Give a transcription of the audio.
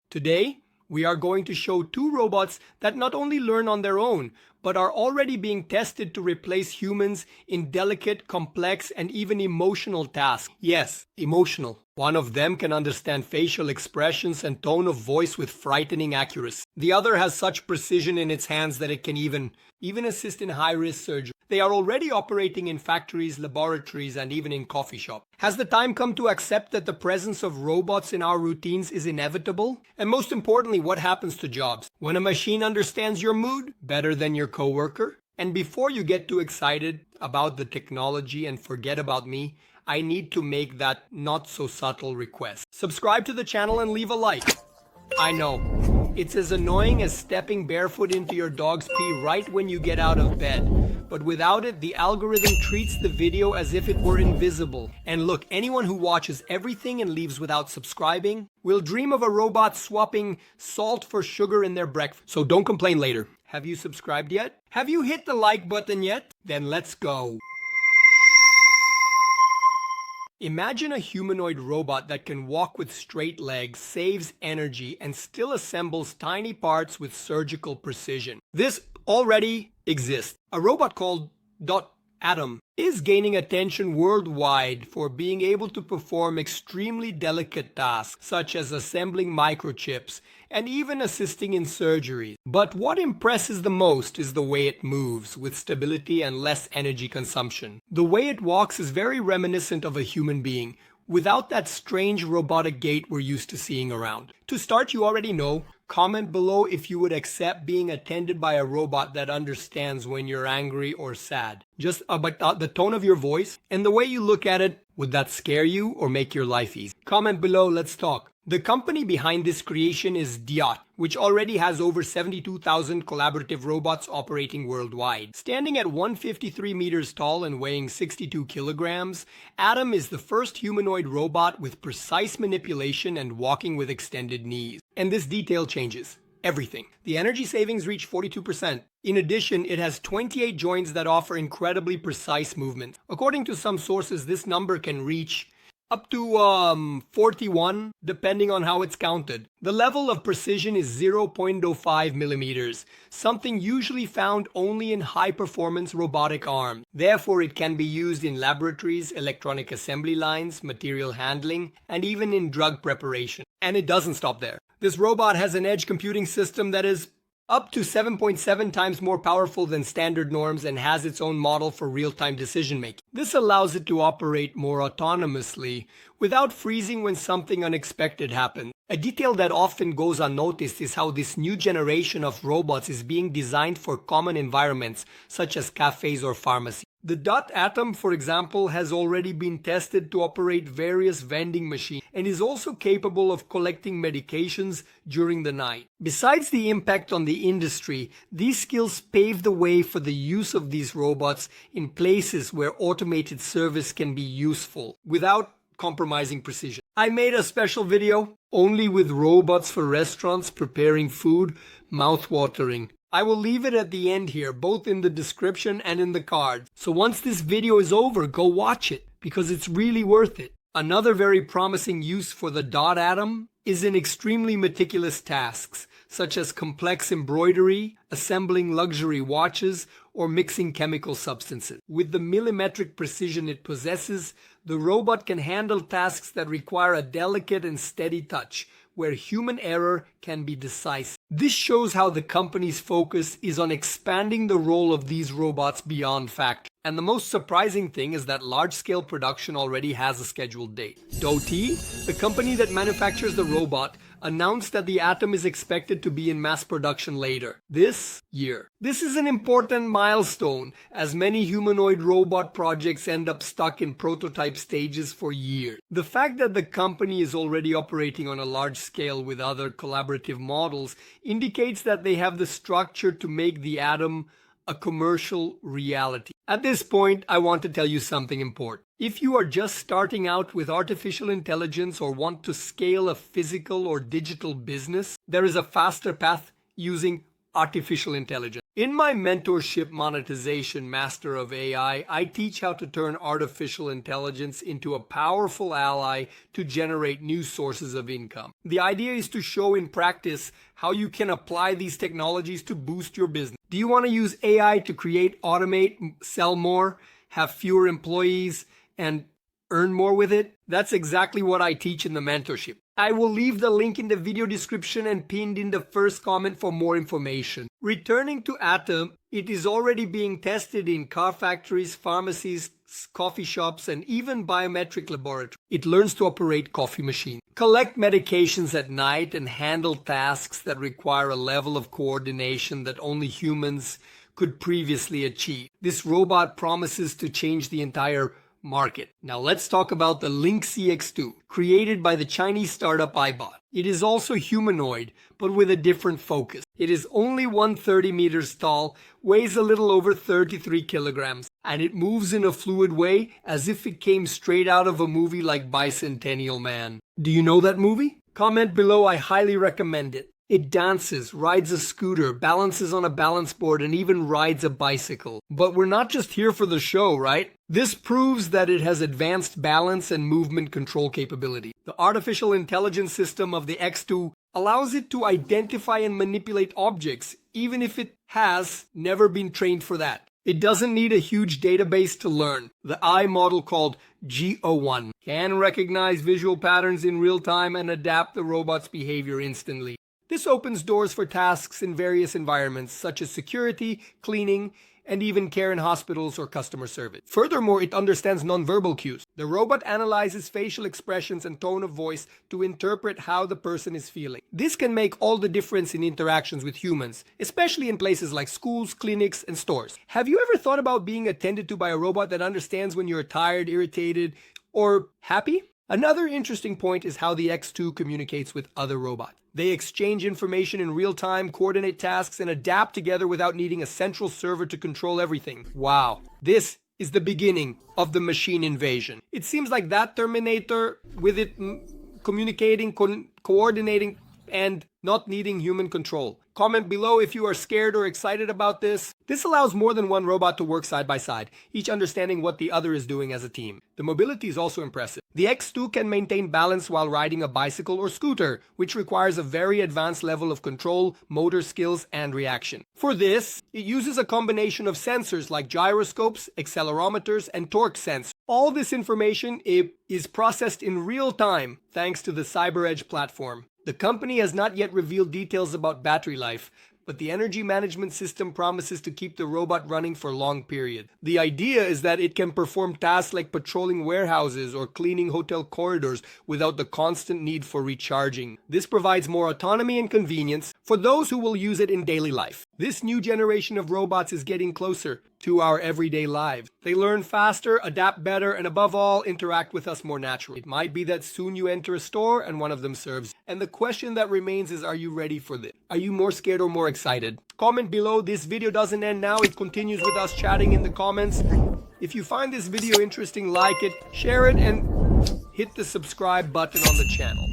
Today, we are going to show two robots that not only learn on their own, but are already being tested to replace humans in delicate, complex, and even emotional tasks. Yes, emotional. One of them can understand facial expressions and tone of voice with frightening accuracy. The other has such precision in its hands that it can even assist in high-risk surgery. They are already operating in factories, laboratories, and even in coffee shops. Has the time come to accept that the presence of robots in our routines is inevitable? And most importantly, what happens to jobs? When a machine understands your mood better than your coworker? And before you get too excited about the technology and forget about me, I need to make that not so subtle request. Subscribe to the channel and leave a like. I know, it's as annoying as stepping barefoot into your dog's pee right when you get out of bed. But without it, the algorithm treats the video as if it were invisible. And look, anyone who watches everything and leaves without subscribing will dream of a robot swapping salt for sugar in their breakfast. So don't complain later. Have you subscribed yet? Have you hit the like button yet? Then let's go. Imagine a humanoid robot that can walk with straight legs, saves energy, and still assembles tiny parts with surgical precision. This already exists. A robot called Atom is gaining attention worldwide for being able to perform extremely delicate tasks, such as assembling microchips and even assisting in surgery. But what impresses the most is the way it moves, with stability and less energy consumption. The way it walks is very reminiscent of a human being, without that strange robotic gait we're used to seeing around. To start, you already know, comment below if you would accept being attended by a robot that understands when you're angry or sad. Just about the tone of your voice and the way you look at it, would that scare you or make your life easy? Comment below, let's talk. The company behind this creation is Diot, which already has over 72,000 collaborative robots operating worldwide. Standing at 153 meters tall and weighing 62 kilograms, Atom is the first humanoid robot with precise manipulation and walking with extended knees. And this detail changes everything. The energy savings reach 42%. In addition, it has 28 joints that offer incredibly precise movement. According to some sources, this number can reach up to 41, depending on how it's counted. The level of precision is 0.05 millimeters, something usually found only in high-performance robotic arms. Therefore, it can be used in laboratories, electronic assembly lines, material handling, and even in drug preparation. And it doesn't stop there. This robot has an edge computing system that is up to 7.7 times more powerful than standard norms and has its own model for real-time decision-making. This allows it to operate more autonomously without freezing when something unexpected happens. A detail that often goes unnoticed is how this new generation of robots is being designed for common environments such as cafes or pharmacies. The Atom, for example, has already been tested to operate various vending machines and is also capable of collecting medications during the night. Besides the impact on the industry, these skills pave the way for the use of these robots in places where automated service can be useful without compromising precision. I made a special video only with robots for restaurants preparing food, mouth-watering. I will leave it at the end here, both in the description and in the cards. So once this video is over, go watch it, because it's really worth it. Another very promising use for the Atom is in extremely meticulous tasks, such as complex embroidery, assembling luxury watches, or mixing chemical substances. With the millimetric precision it possesses, the robot can handle tasks that require a delicate and steady touch, where human error can be decisive. This shows how the company's focus is on expanding the role of these robots beyond factory. And the most surprising thing is that large-scale production already has a scheduled date. Doty, the company that manufactures the robot, announced that the Atom is expected to be in mass production later this year. This is an important milestone, as many humanoid robot projects end up stuck in prototype stages for years. The fact that the company is already operating on a large scale with other collaborative models indicates that they have the structure to make the Atom a commercial reality. At this point, I want to tell you something important. If you are just starting out with artificial intelligence or want to scale a physical or digital business, there is a faster path using artificial intelligence. In my mentorship monetization Master of AI, I teach how to turn artificial intelligence into a powerful ally to generate new sources of income. The idea is to show in practice how you can apply these technologies to boost your business. Do you want to use AI to create, automate, sell more, have fewer employees, and earn more with it? That's exactly what I teach in the mentorship. I will leave the link in the video description and pinned in the first comment for more information. Returning to Atom, it is already being tested in car factories, pharmacies, coffee shops, and even biometric laboratories. It learns to operate coffee machines, collect medications at night, and handle tasks that require a level of coordination that only humans could previously achieve. This robot promises to change the entire market. Now let's talk about the Link CX2, created by the Chinese startup iBot. It is also humanoid, but with a different focus. It is only 130 meters tall, weighs a little over 33 kilograms, and it moves in a fluid way as if it came straight out of a movie like Bicentennial Man. Do you know that movie? Comment below, I highly recommend it. It dances, rides a scooter, balances on a balance board, and even rides a bicycle. But we're not just here for the show, right? This proves that it has advanced balance and movement control capability. The artificial intelligence system of the X2 allows it to identify and manipulate objects, even if it has never been trained for that. It doesn't need a huge database to learn. The AI model called G01 can recognize visual patterns in real time and adapt the robot's behavior instantly. This opens doors for tasks in various environments, such as security, cleaning, and even care in hospitals or customer service. Furthermore, it understands nonverbal cues. The robot analyzes facial expressions and tone of voice to interpret how the person is feeling. This can make all the difference in interactions with humans, especially in places like schools, clinics, and stores. Have you ever thought about being attended to by a robot that understands when you're tired, irritated, or happy? Another interesting point is how the X2 communicates with other robots. They exchange information in real time, coordinate tasks, and adapt together without needing a central server to control everything. Wow, this is the beginning of the machine invasion. It seems like that Terminator, with it communicating, coordinating, and not needing human control. Comment below if you are scared or excited about this. This allows more than one robot to work side by side, each understanding what the other is doing as a team. The mobility is also impressive. The X2 can maintain balance while riding a bicycle or scooter, which requires a very advanced level of control, motor skills, and reaction. For this, it uses a combination of sensors like gyroscopes, accelerometers, and torque sensors. All this information is processed in real time thanks to the CyberEdge platform. The company has not yet revealed details about battery life, but the energy management system promises to keep the robot running for long periods. The idea is that it can perform tasks like patrolling warehouses or cleaning hotel corridors without the constant need for recharging. This provides more autonomy and convenience for those who will use it in daily life. This new generation of robots is getting closer to our everyday lives. They learn faster, adapt better, and above all, interact with us more naturally. It might be that soon you enter a store and one of them serves. And the question that remains is, are you ready for this? Are you more scared or more excited? Comment below. This video doesn't end now. It continues with us chatting in the comments. If you find this video interesting, like it, share it, and hit the subscribe button on the channel.